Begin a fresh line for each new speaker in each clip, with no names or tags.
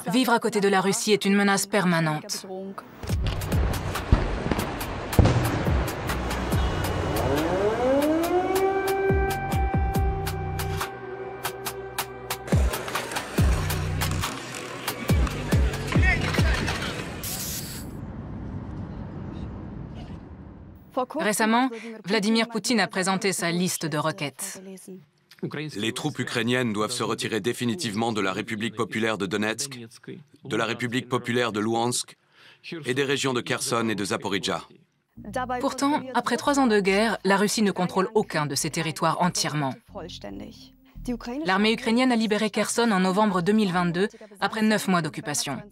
Vivre à côté de la Russie est une menace permanente. Récemment, Vladimir Poutine a présenté sa liste de requêtes.
Les troupes ukrainiennes doivent se retirer définitivement de la République populaire de Donetsk, de la République populaire de Louhansk et des régions de Kherson et de Zaporijjia.
Pourtant, après 3 ans de guerre, la Russie ne contrôle aucun de ces territoires entièrement. L'armée ukrainienne a libéré Kherson en novembre 2022, après 9 mois d'occupation.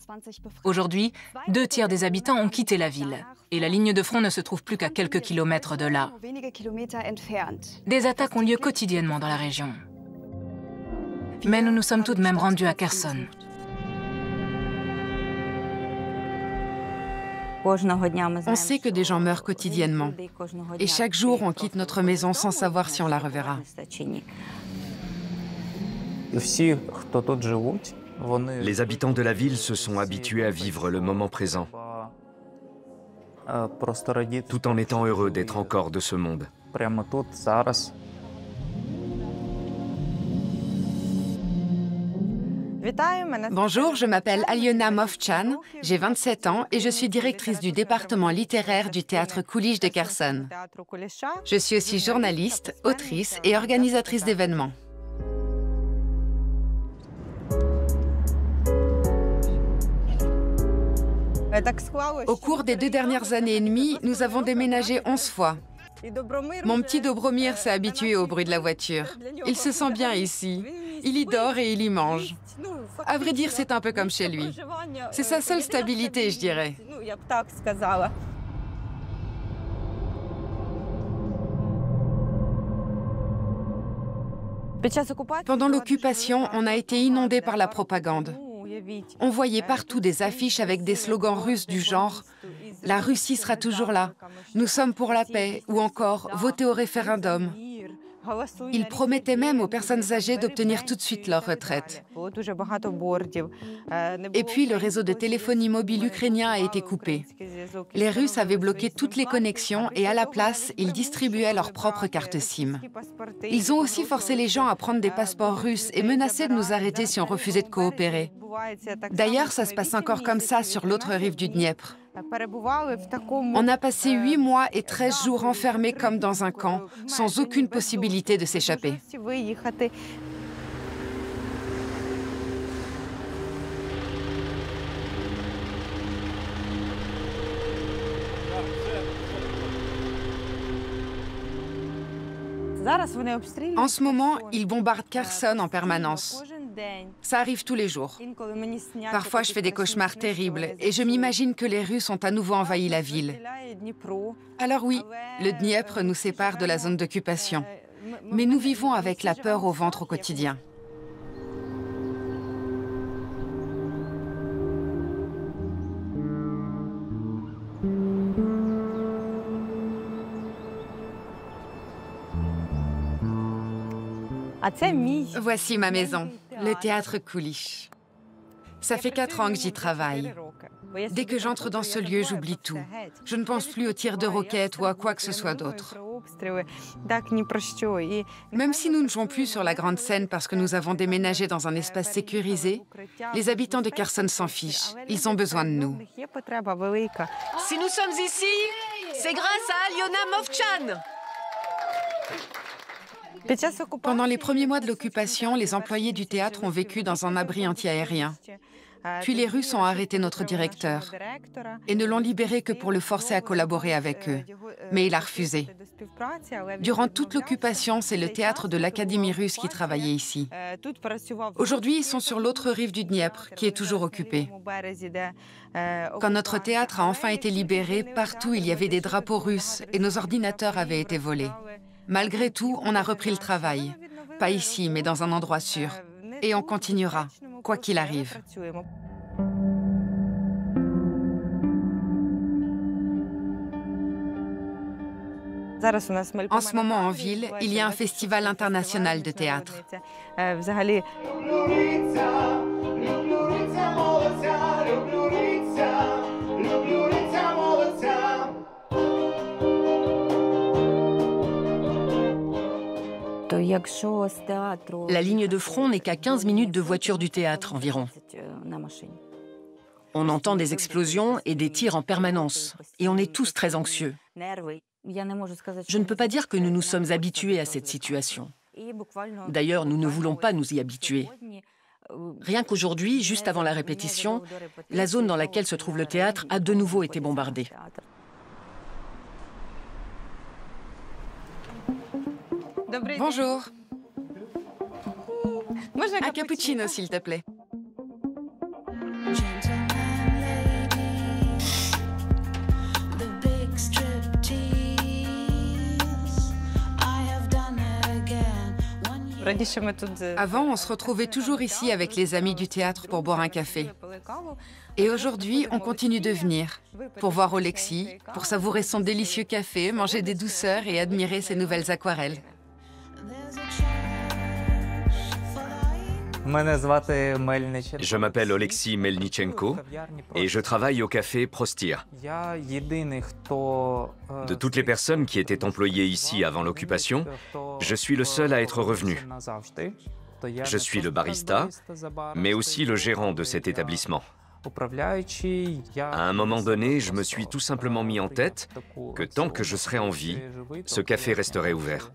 Aujourd'hui, 2 tiers des habitants ont quitté la ville, et la ligne de front ne se trouve plus qu'à quelques kilomètres de là. Des attaques ont lieu quotidiennement dans la région. Mais nous nous sommes tout de même rendus à Kherson.
On sait que des gens meurent quotidiennement. Et chaque jour, on quitte notre maison sans savoir si on la reverra.
Les habitants de la ville se sont habitués à vivre le moment présent, tout en étant heureux d'être encore de ce monde.
Bonjour, je m'appelle Aliona Movchan, j'ai 27 ans et je suis directrice du département littéraire du théâtre Kulish de Kherson. Je suis aussi journaliste, autrice et organisatrice d'événements. Au cours des 2 dernières années et demie, nous avons déménagé 11 fois. Mon petit Dobromir s'est habitué au bruit de la voiture. Il se sent bien ici. Il y dort et il y mange. À vrai dire, c'est un peu comme chez lui. C'est sa seule stabilité, je dirais. Pendant l'occupation, on a été inondé par la propagande. On voyait partout des affiches avec des slogans russes du genre « La Russie sera toujours là »,« Nous sommes pour la paix » ou encore « Votez au référendum ». Ils promettaient même aux personnes âgées d'obtenir tout de suite leur retraite. Et puis, le réseau de téléphonie mobile ukrainien a été coupé. Les Russes avaient bloqué toutes les connexions et à la place, ils distribuaient leurs propres cartes SIM. Ils ont aussi forcé les gens à prendre des passeports russes et menacé de nous arrêter si on refusait de coopérer. D'ailleurs, ça se passe encore comme ça sur l'autre rive du Dniepr. On a passé 8 mois et 13 jours enfermés comme dans un camp, sans aucune possibilité de s'échapper. En ce moment, ils bombardent Kherson en permanence. Ça arrive tous les jours. Parfois, je fais des cauchemars terribles et je m'imagine que les Russes ont à nouveau envahi la ville. Alors oui, le Dniepr nous sépare de la zone d'occupation. Mais nous vivons avec la peur au ventre au quotidien. Voici ma maison, le théâtre Kulish. Ça fait 4 ans que j'y travaille. Dès que j'entre dans ce lieu, j'oublie tout. Je ne pense plus aux tirs de roquettes ou à quoi que ce soit d'autre. Même si nous ne jouons plus sur la grande scène parce que nous avons déménagé dans un espace sécurisé, les habitants de Kherson s'en fichent. Ils ont besoin de nous.
Si nous sommes ici, c'est grâce à Aliona Movchan.
Pendant les premiers mois de l'occupation, les employés du théâtre ont vécu dans un abri antiaérien. Puis les Russes ont arrêté notre directeur et ne l'ont libéré que pour le forcer à collaborer avec eux. Mais il a refusé. Durant toute l'occupation, c'est le théâtre de l'Académie russe qui travaillait ici. Aujourd'hui, ils sont sur l'autre rive du Dniepr, qui est toujours occupée. Quand notre théâtre a enfin été libéré, partout il y avait des drapeaux russes et nos ordinateurs avaient été volés. Malgré tout, on a repris le travail. Pas ici, mais dans un endroit sûr. Et on continuera, quoi qu'il arrive. En ce moment, en ville, il y a un festival international de théâtre.
La ligne de front n'est qu'à 15 minutes de voiture du théâtre environ. On entend des explosions et des tirs en permanence, et on est tous très anxieux. Je ne peux pas dire que nous nous sommes habitués à cette situation. D'ailleurs, nous ne voulons pas nous y habituer. Rien qu'aujourd'hui, juste avant la répétition, la zone dans laquelle se trouve le théâtre a de nouveau été bombardée.
Bonjour. Un cappuccino, s'il te plaît. Avant, on se retrouvait toujours ici avec les amis du théâtre pour boire un café. Et aujourd'hui, on continue de venir pour voir Oleksii, pour savourer son délicieux café, manger des douceurs et admirer ses nouvelles aquarelles.
Je m'appelle Oleksii Melnichenko et je travaille au café Prostir. De toutes les personnes qui étaient employées ici avant l'occupation, je suis le seul à être revenu. Je suis le barista, mais aussi le gérant de cet établissement. À un moment donné, je me suis tout simplement mis en tête que tant que je serais en vie, ce café resterait ouvert.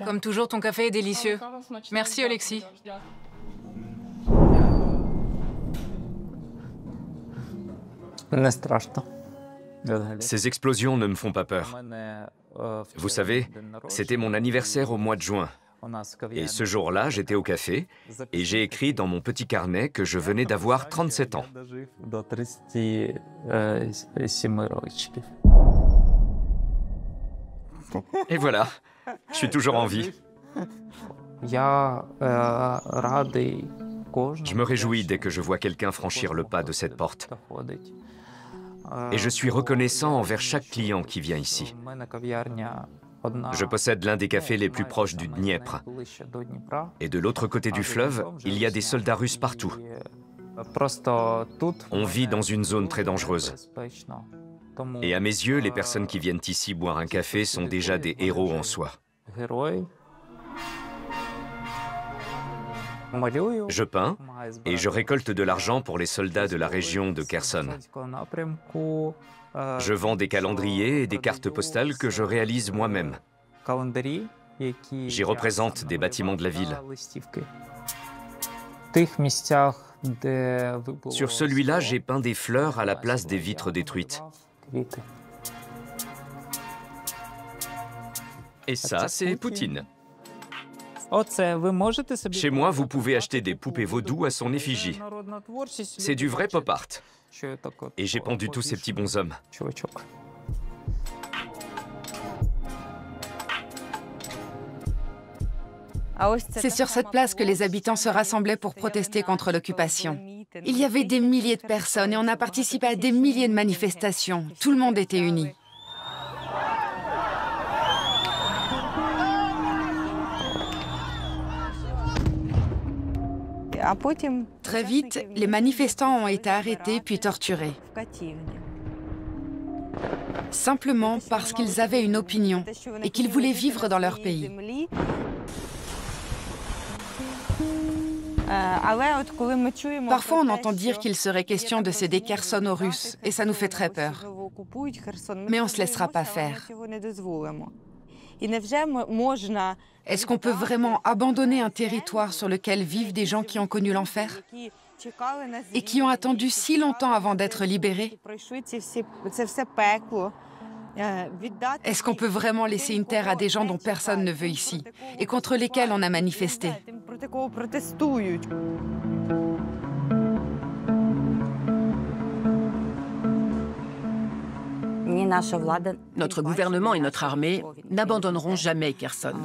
Comme toujours, ton café est délicieux. Merci, Oleksii.
Ces explosions ne me font pas peur. Vous savez, c'était mon anniversaire au mois de juin. Et ce jour-là, j'étais au café et j'ai écrit dans mon petit carnet que je venais d'avoir 37 ans. Et voilà, je suis toujours en vie. Je me réjouis dès que je vois quelqu'un franchir le pas de cette porte. Et je suis reconnaissant envers chaque client qui vient ici. Je possède l'un des cafés les plus proches du Dniepr. Et de l'autre côté du fleuve, il y a des soldats russes partout. On vit dans une zone très dangereuse. Et à mes yeux, les personnes qui viennent ici boire un café sont déjà des héros en soi. Je peins et je récolte de l'argent pour les soldats de la région de Kherson. Je vends des calendriers et des cartes postales que je réalise moi-même. J'y représente des bâtiments de la ville. Sur celui-là, j'ai peint des fleurs à la place des vitres détruites. Et ça, c'est Poutine. Chez moi, vous pouvez acheter des poupées vaudou à son effigie. C'est du vrai pop art. Et j'ai pendu tous ces petits bonshommes.
C'est sur cette place que les habitants se rassemblaient pour protester contre l'occupation. Il y avait des milliers de personnes et on a participé à des milliers de manifestations. Tout le monde était uni. Très vite, les manifestants ont été arrêtés puis torturés. Simplement parce qu'ils avaient une opinion et qu'ils voulaient vivre dans leur pays. Parfois, on entend dire qu'il serait question de céder Kherson aux Russes, et ça nous fait très peur. Mais on ne se laissera pas faire. Est-ce qu'on peut vraiment abandonner un territoire sur lequel vivent des gens qui ont connu l'enfer et qui ont attendu si longtemps avant d'être libérés? Est-ce qu'on peut vraiment laisser une terre à des gens dont personne ne veut ici et contre lesquels on a manifesté?
Notre gouvernement et notre armée n'abandonneront jamais Kherson.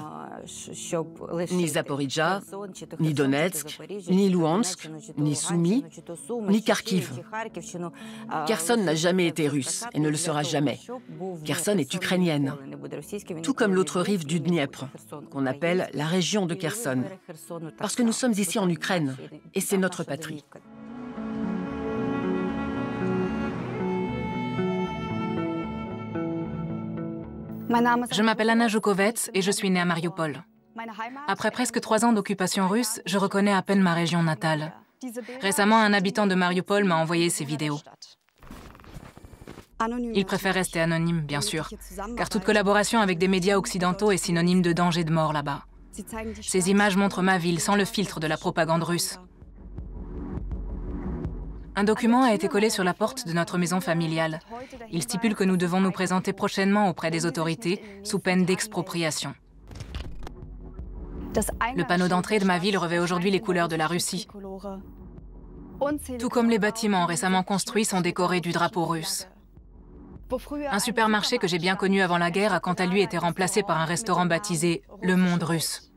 Ni Zaporijia, ni Donetsk, ni Luhansk, ni Soumy, ni Kharkiv. Kherson n'a jamais été russe et ne le sera jamais. Kherson est ukrainienne, tout comme l'autre rive du Dniepr, qu'on appelle la région de Kherson, parce que nous sommes ici en Ukraine et c'est notre patrie.
Je m'appelle Anna Joukovets et je suis née à Mariupol. Après presque 3 ans d'occupation russe, je reconnais à peine ma région natale. Récemment, un habitant de Mariupol m'a envoyé ces vidéos. Il préfère rester anonyme, bien sûr, car toute collaboration avec des médias occidentaux est synonyme de danger de mort là-bas. Ces images montrent ma ville sans le filtre de la propagande russe. Un document a été collé sur la porte de notre maison familiale. Il stipule que nous devons nous présenter prochainement auprès des autorités sous peine d'expropriation. Le panneau d'entrée de ma ville revêt aujourd'hui les couleurs de la Russie. Tout comme les bâtiments récemment construits sont décorés du drapeau russe. Un supermarché que j'ai bien connu avant la guerre a quant à lui été remplacé par un restaurant baptisé « Le Monde Russe ».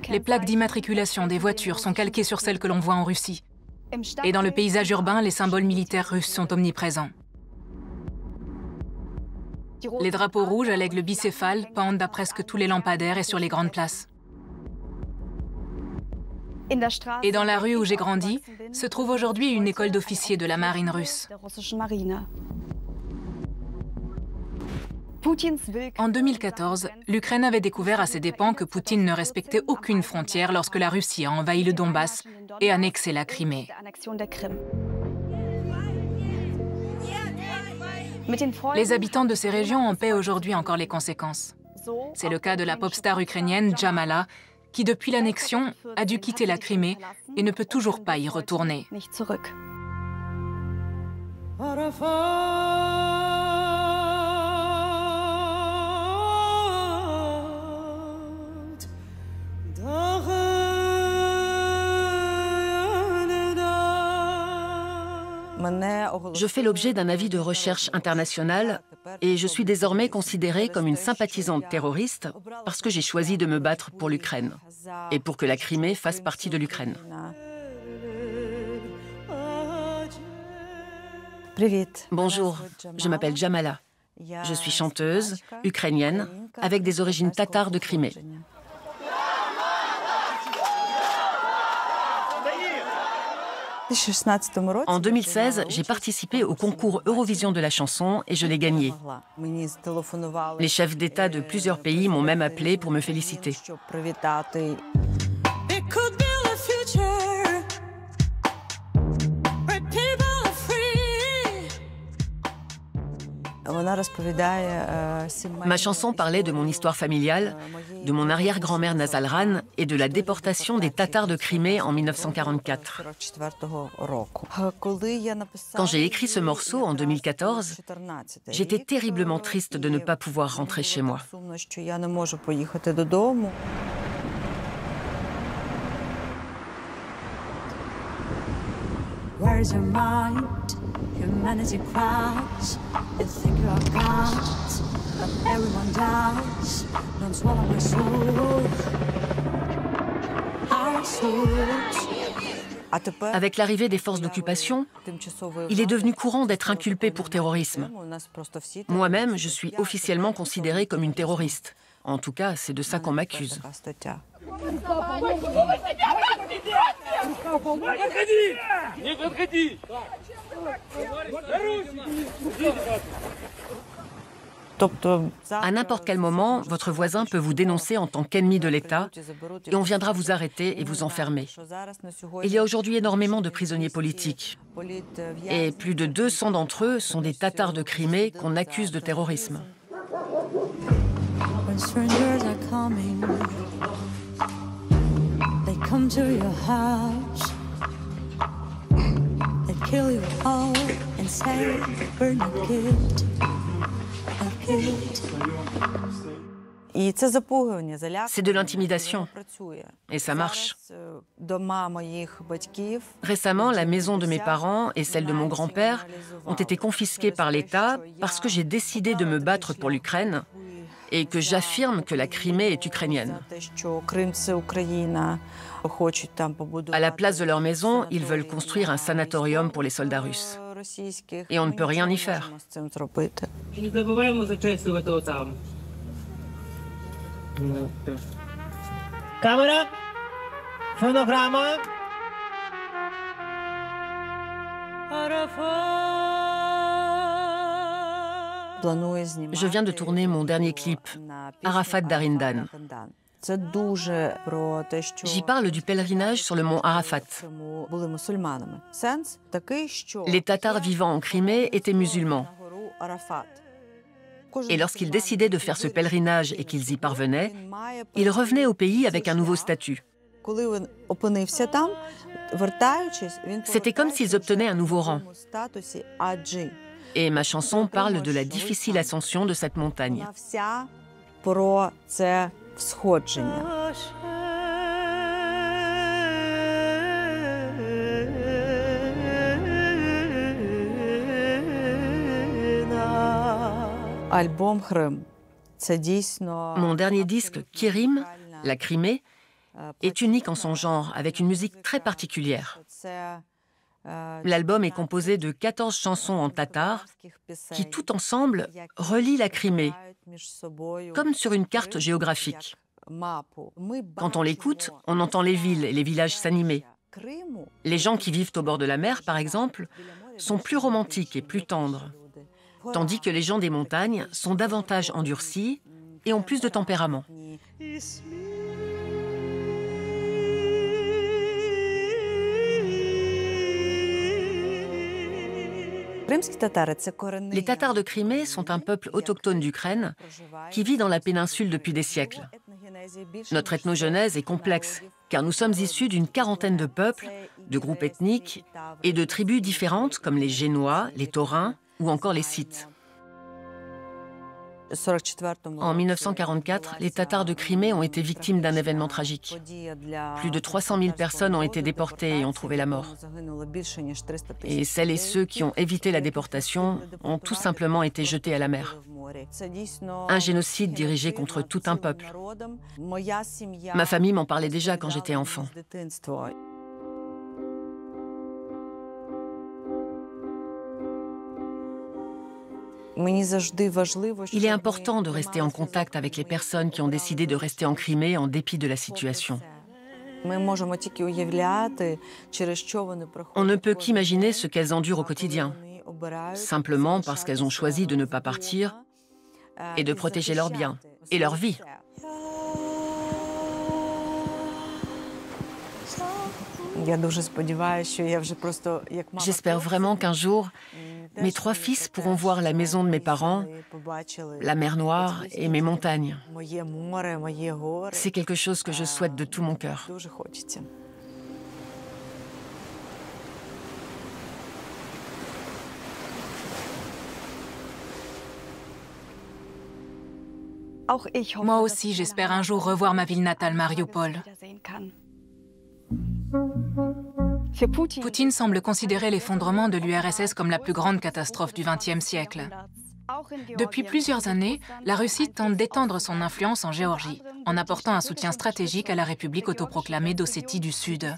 Les plaques d'immatriculation des voitures sont calquées sur celles que l'on voit en Russie. Et dans le paysage urbain, les symboles militaires russes sont omniprésents. Les drapeaux rouges à l'aigle bicéphale pendent à presque tous les lampadaires et sur les grandes places. Et dans la rue où j'ai grandi, se trouve aujourd'hui une école d'officiers de la marine russe. En 2014, l'Ukraine avait découvert à ses dépens que Poutine ne respectait aucune frontière lorsque la Russie a envahi le Donbass et annexé la Crimée. Les habitants de ces régions en paient aujourd'hui encore les conséquences. C'est le cas de la pop star ukrainienne Jamala, qui depuis l'annexion a dû quitter la Crimée et ne peut toujours pas y retourner.
Je fais l'objet d'un avis de recherche international et je suis désormais considérée comme une sympathisante terroriste parce que j'ai choisi de me battre pour l'Ukraine et pour que la Crimée fasse partie de l'Ukraine. Bonjour, je m'appelle Jamala. Je suis chanteuse, ukrainienne, avec des origines tatares de Crimée. En 2016, j'ai participé au concours Eurovision de la chanson et je l'ai gagné. Les chefs d'État de plusieurs pays m'ont même appelé pour me féliciter. Ma chanson parlait de mon histoire familiale, de mon arrière-grand-mère Nazalran et de la déportation des Tatars de Crimée en 1944. Quand j'ai écrit ce morceau en 2014, j'étais terriblement triste de ne pas pouvoir rentrer chez moi. Where's your mind? Humanity cries. You think you are gods, but everyone dies. Don't swallow my soul. Our souls. Avec l'arrivée des forces d'occupation, il est devenu courant d'être inculpé pour terrorisme. Moi-même, je suis officiellement considérée comme une terroriste. En tout cas, c'est de ça qu'on m'accuse. À n'importe quel moment, votre voisin peut vous dénoncer en tant qu'ennemi de l'État et on viendra vous arrêter et vous enfermer. Il y a aujourd'hui énormément de prisonniers politiques et plus de 200 d'entre eux sont des Tatars de Crimée qu'on accuse de terrorisme. C'est de l'intimidation, et ça marche. Récemment, la maison de mes parents et celle de mon grand-père ont été confisquées par l'État parce que j'ai décidé de me battre pour l'Ukraine et que j'affirme que la Crimée est ukrainienne. À la place de leur maison, ils veulent construire un sanatorium pour les soldats russes. Et on ne peut rien y faire.
Caméra, phonogramme.
Je viens de tourner mon dernier clip, Arafat d'Arindan. J'y parle du pèlerinage sur le mont Arafat. Les Tatars vivant en Crimée étaient musulmans. Et lorsqu'ils décidaient de faire ce pèlerinage et qu'ils y parvenaient, ils revenaient au pays avec un nouveau statut. C'était comme s'ils obtenaient un nouveau rang. Et ma chanson parle de la difficile ascension de cette montagne. Mon dernier disque, Kirim, la Crimée, est unique en son genre, avec une musique très particulière. L'album est composé de 14 chansons en tatar qui, tout ensemble, relient la Crimée, comme sur une carte géographique. Quand on l'écoute, on entend les villes et les villages s'animer. Les gens qui vivent au bord de la mer, par exemple, sont plus romantiques et plus tendres, tandis que les gens des montagnes sont davantage endurcis et ont plus de tempérament. Les Tatars de Crimée sont un peuple autochtone d'Ukraine qui vit dans la péninsule depuis des siècles. Notre ethnogenèse est complexe, car nous sommes issus d'une quarantaine de peuples, de groupes ethniques et de tribus différentes comme les Génois, les Taurins ou encore les Scythes. En 1944, les Tatars de Crimée ont été victimes d'un événement tragique. Plus de 300 000 personnes ont été déportées et ont trouvé la mort. Et celles et ceux qui ont évité la déportation ont tout simplement été jetés à la mer. Un génocide dirigé contre tout un peuple. Ma famille m'en parlait déjà quand j'étais enfant. Il est important de rester en contact avec les personnes qui ont décidé de rester en Crimée en dépit de la situation. On ne peut qu'imaginer ce qu'elles endurent au quotidien, simplement parce qu'elles ont choisi de ne pas partir et de protéger leurs biens et leur vie. J'espère vraiment qu'un jour, mes 3 fils pourront voir la maison de mes parents, la mer Noire et mes montagnes. C'est quelque chose que je souhaite de tout mon cœur.
Moi aussi, j'espère un jour revoir ma ville natale, Mariupol. Poutine semble considérer l'effondrement de l'URSS comme la plus grande catastrophe du XXe siècle. Depuis plusieurs années, la Russie tente d'étendre son influence en Géorgie, en apportant un soutien stratégique à la République autoproclamée d'Ossétie du Sud.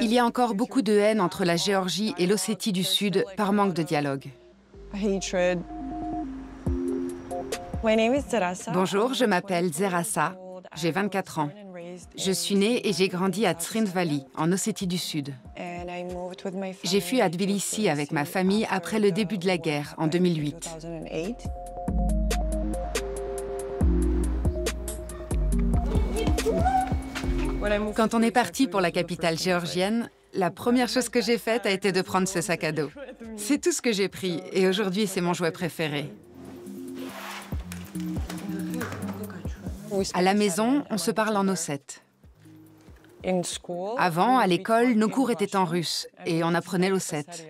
Il y a encore beaucoup de haine entre la Géorgie et l'Ossétie du Sud par manque de dialogue. Bonjour, je m'appelle Zerasa, j'ai 24 ans. Je suis née et j'ai grandi à Tsyrin Valley, en Ossétie du Sud. J'ai fui à Tbilissi avec ma famille après le début de la guerre, en 2008. Quand on est parti pour la capitale géorgienne, la première chose que j'ai faite a été de prendre ce sac à dos. C'est tout ce que j'ai pris et aujourd'hui, c'est mon jouet préféré. À la maison, on se parle en ossète. Avant, à l'école, nos cours étaient en russe et on apprenait l'ossète.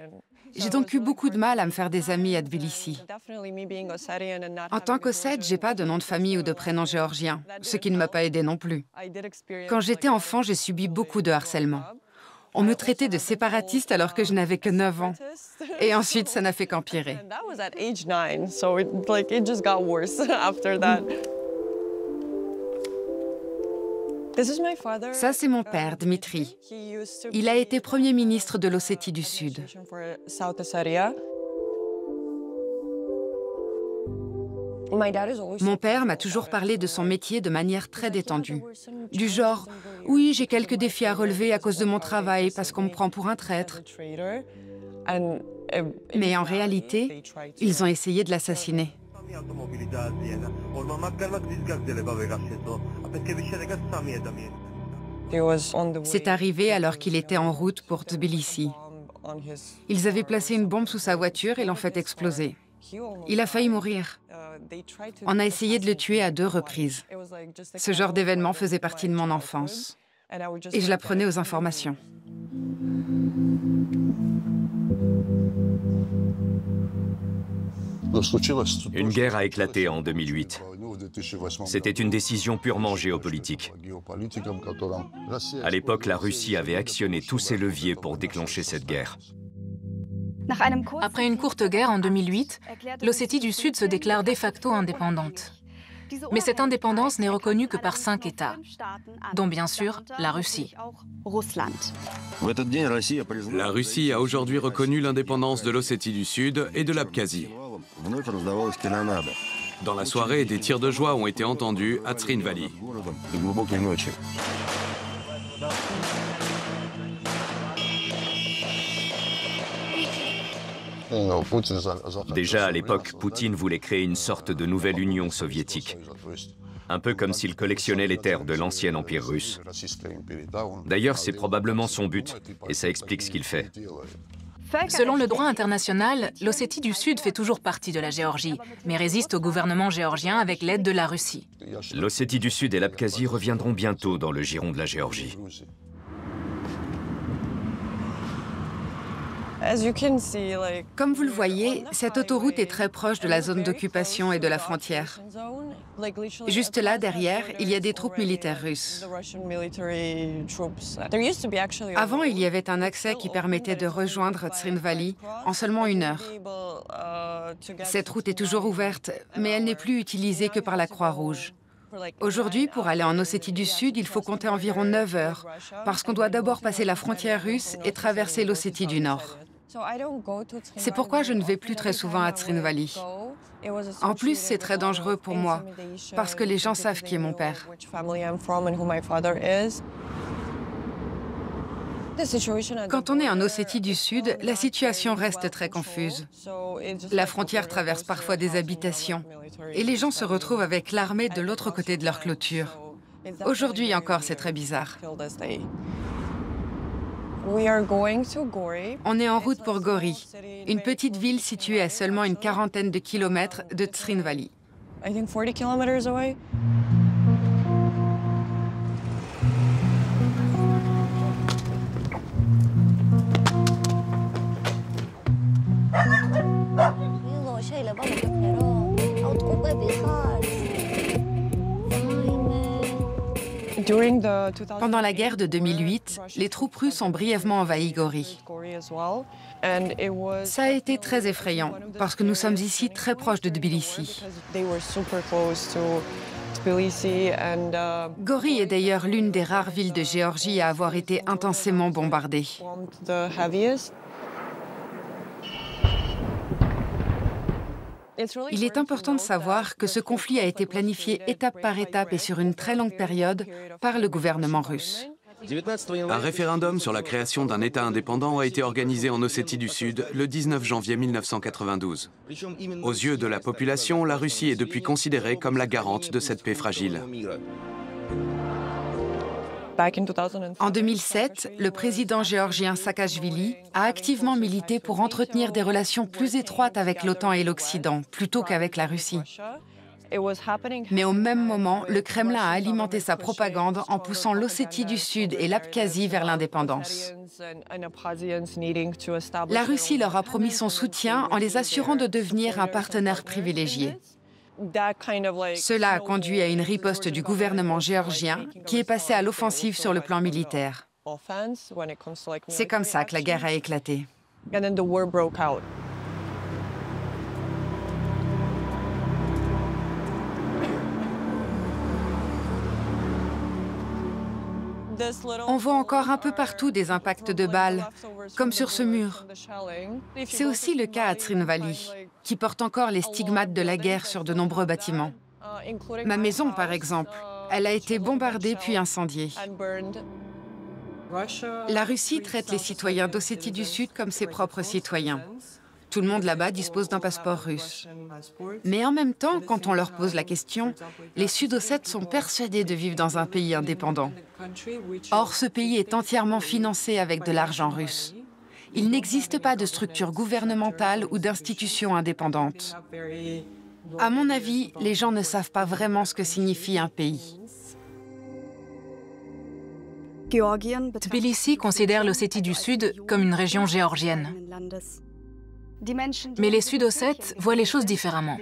J'ai donc eu beaucoup de mal à me faire des amis à Tbilissi. En tant qu'Ossète, j'ai pas de nom de famille ou de prénom géorgien, ce qui ne m'a pas aidé non plus. Quand j'étais enfant, j'ai subi beaucoup de harcèlement. On me traitait de séparatiste alors que je n'avais que 9 ans. Et ensuite, ça n'a fait qu'empirer. Ça, c'est mon père, Dmitri. Il a été Premier ministre de l'Ossétie du Sud. Mon père m'a toujours parlé de son métier de manière très détendue. Du genre, oui, j'ai quelques défis à relever à cause de mon travail parce qu'on me prend pour un traître. Mais en réalité, ils ont essayé de l'assassiner. C'est arrivé alors qu'il était en route pour Tbilissi. Ils avaient placé une bombe sous sa voiture et l'ont fait exploser. Il a failli mourir. On a essayé de le tuer à 2 reprises. Ce genre d'événement faisait partie de mon enfance. Et je l'apprenais aux informations.
Une guerre a éclaté en 2008. C'était une décision purement géopolitique. À l'époque, la Russie avait actionné tous ses leviers pour déclencher cette guerre.
Après une courte guerre en 2008, l'Ossétie du Sud se déclare de facto indépendante. Mais cette indépendance n'est reconnue que par 5 États, dont bien sûr la Russie.
La Russie a aujourd'hui reconnu l'indépendance de l'Ossétie du Sud et de l'Abkhazie. Dans la soirée, des tirs de joie ont été entendus à Tsrinvali.
Déjà à l'époque, Poutine voulait créer une sorte de nouvelle Union soviétique. Un peu comme s'il collectionnait les terres de l'ancien empire russe. D'ailleurs, c'est probablement son but, et ça explique ce qu'il fait.
Selon le droit international, l'Ossétie du Sud fait toujours partie de la Géorgie, mais résiste au gouvernement géorgien avec l'aide de la Russie.
L'Ossétie du Sud et l'Abkhazie reviendront bientôt dans le giron de la Géorgie.
Comme vous le voyez, cette autoroute est très proche de la zone d'occupation et de la frontière. Juste là, derrière, il y a des troupes militaires russes. Avant, il y avait un accès qui permettait de rejoindre Tsrinvali en seulement 1 heure. Cette route est toujours ouverte, mais elle n'est plus utilisée que par la Croix-Rouge. Aujourd'hui, pour aller en Ossétie du Sud, il faut compter environ 9 heures, parce qu'on doit d'abord passer la frontière russe et traverser l'Ossétie du Nord. C'est pourquoi je ne vais plus très souvent à Tsrinvali. En plus, c'est très dangereux pour moi, parce que les gens savent qui est mon père. Quand on est en Ossétie du Sud, la situation reste très confuse. La frontière traverse parfois des habitations, et les gens se retrouvent avec l'armée de l'autre côté de leur clôture. Aujourd'hui encore, c'est très bizarre. On est en route pour Gori, une petite ville située à seulement une quarantaine de kilomètres de Tsrinvali. Pendant la guerre de 2008, les troupes russes ont brièvement envahi Gori. Ça a été très effrayant, parce que nous sommes ici très proches de Tbilissi. Gori est d'ailleurs l'une des rares villes de Géorgie à avoir été intensément bombardée. Il est important de savoir que ce conflit a été planifié étape par étape et sur une très longue période par le gouvernement russe.
Un référendum sur la création d'un État indépendant a été organisé en Ossétie du Sud le 19 janvier 1992. Aux yeux de la population, la Russie est depuis considérée comme la garante de cette paix fragile.
En 2007, le président géorgien Saakachvili a activement milité pour entretenir des relations plus étroites avec l'OTAN et l'Occident, plutôt qu'avec la Russie. Mais au même moment, le Kremlin a alimenté sa propagande en poussant l'Ossétie du Sud et l'Abkhazie vers l'indépendance. La Russie leur a promis son soutien en les assurant de devenir un partenaire privilégié. Cela a conduit à une riposte du gouvernement géorgien qui est passé à l'offensive sur le plan militaire. C'est comme ça que la guerre a éclaté. On voit encore un peu partout des impacts de balles, comme sur ce mur. C'est aussi le cas à Trinvali, qui porte encore les stigmates de la guerre sur de nombreux bâtiments. Ma maison, par exemple, elle a été bombardée puis incendiée. La Russie traite les citoyens d'Ossétie du Sud comme ses propres citoyens. Tout le monde là-bas dispose d'un passeport russe. Mais en même temps, quand on leur pose la question, les Sud-Ossètes sont persuadés de vivre dans un pays indépendant. Or, ce pays est entièrement financé avec de l'argent russe. Il n'existe pas de structure gouvernementale ou d'institution indépendante. À mon avis, les gens ne savent pas vraiment ce que signifie un pays.
Tbilissi considère l'Ossétie du Sud comme une région géorgienne. Mais les Sud-Ossètes voient les choses différemment.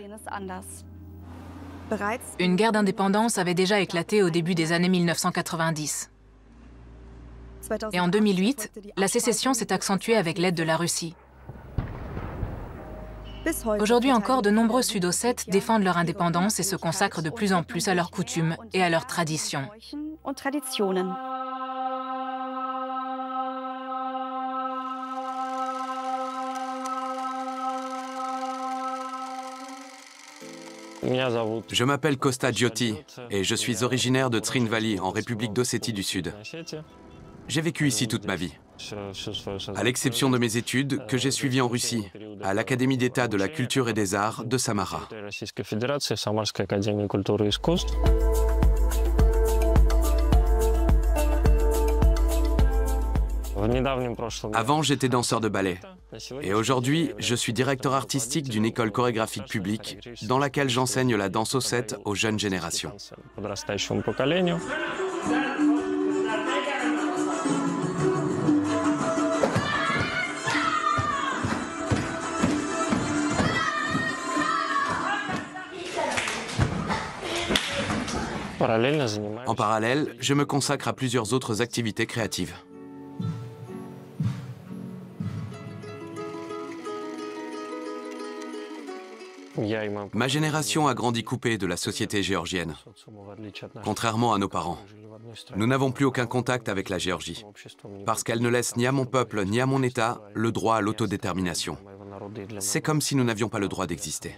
Une guerre d'indépendance avait déjà éclaté au début des années 1990. Et en 2008, la sécession s'est accentuée avec l'aide de la Russie. Aujourd'hui encore, de nombreux Sud-Ossètes défendent leur indépendance et se consacrent de plus en plus à leurs coutumes et à leurs traditions.
Je m'appelle Kosta Djoti et je suis originaire de Trinvali, en République d'Ossétie du Sud. J'ai vécu ici toute ma vie. À l'exception de mes études, que j'ai suivies en Russie, à l'Académie d'État de la Culture et des Arts de Samara. Avant, j'étais danseur de ballet. Et aujourd'hui, je suis directeur artistique d'une école chorégraphique publique dans laquelle j'enseigne la danse ossète aux jeunes générations. En parallèle, je me consacre à plusieurs autres activités créatives. Ma génération a grandi coupée de la société géorgienne, contrairement à nos parents. Nous n'avons plus aucun contact avec la Géorgie, parce qu'elle ne laisse ni à mon peuple ni à mon État le droit à l'autodétermination. C'est comme si nous n'avions pas le droit d'exister.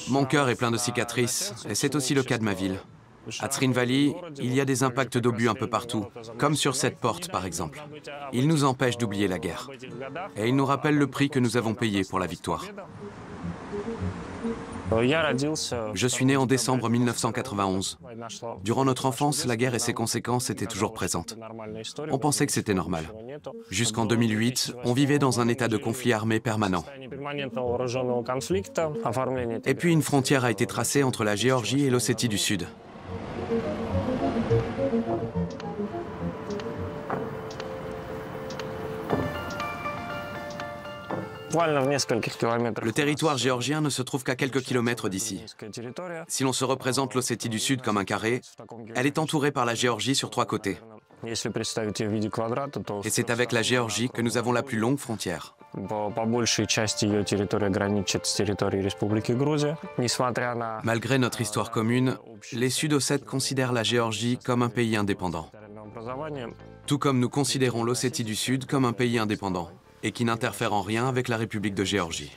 Mon cœur est plein de cicatrices, et c'est aussi le cas de ma ville. À Trinvali, il y a des impacts d'obus un peu partout, comme sur cette porte par exemple. Ils nous empêchent d'oublier la guerre. Et ils nous rappellent le prix que nous avons payé pour la victoire. Je suis né en décembre 1991. Durant notre enfance, la guerre et ses conséquences étaient toujours présentes. On pensait que c'était normal. Jusqu'en 2008, on vivait dans un état de conflit armé permanent. Et puis une frontière a été tracée entre la Géorgie et l'Ossétie du Sud. Le territoire géorgien ne se trouve qu'à quelques kilomètres d'ici. Si l'on se représente l'Ossétie du Sud comme un carré, elle est entourée par la Géorgie sur 3 côtés. Et c'est avec la Géorgie que nous avons la plus longue frontière. Malgré notre histoire commune, les Sud-Ossètes considèrent la Géorgie comme un pays indépendant. Tout comme nous considérons l'Ossétie du Sud comme un pays indépendant et qui n'interfère en rien avec la République de Géorgie.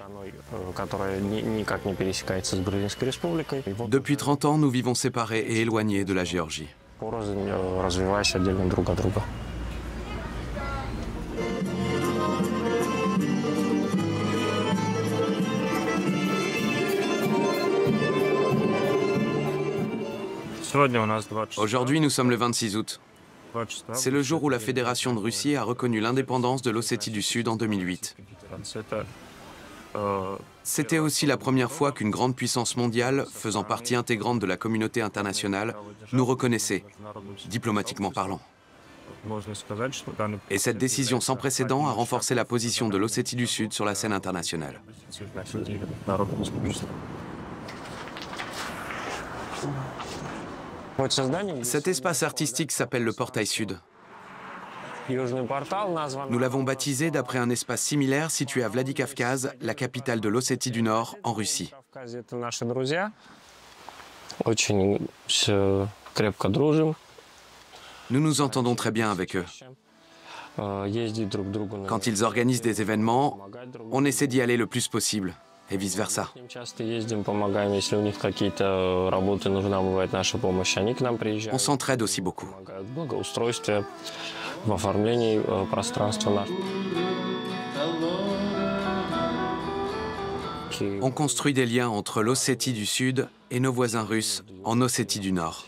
Depuis 30 ans, nous vivons séparés et éloignés de la Géorgie. Aujourd'hui, nous sommes le 26 août. C'est le jour où la Fédération de Russie a reconnu l'indépendance de l'Ossétie du Sud en 2008. C'était aussi la première fois qu'une grande puissance mondiale, faisant partie intégrante de la communauté internationale, nous reconnaissait, diplomatiquement parlant. Et cette décision sans précédent a renforcé la position de l'Ossétie du Sud sur la scène internationale. Cet espace artistique s'appelle le Portail Sud. Nous l'avons baptisé d'après un espace similaire situé à Vladikavkaz, la capitale de l'Ossétie du Nord, en Russie. Nous nous entendons très bien avec eux. Quand ils organisent des événements, on essaie d'y aller le plus possible, et vice-versa. On s'entraide aussi beaucoup. On construit des liens entre l'Ossétie du Sud et nos voisins russes en Ossétie du Nord.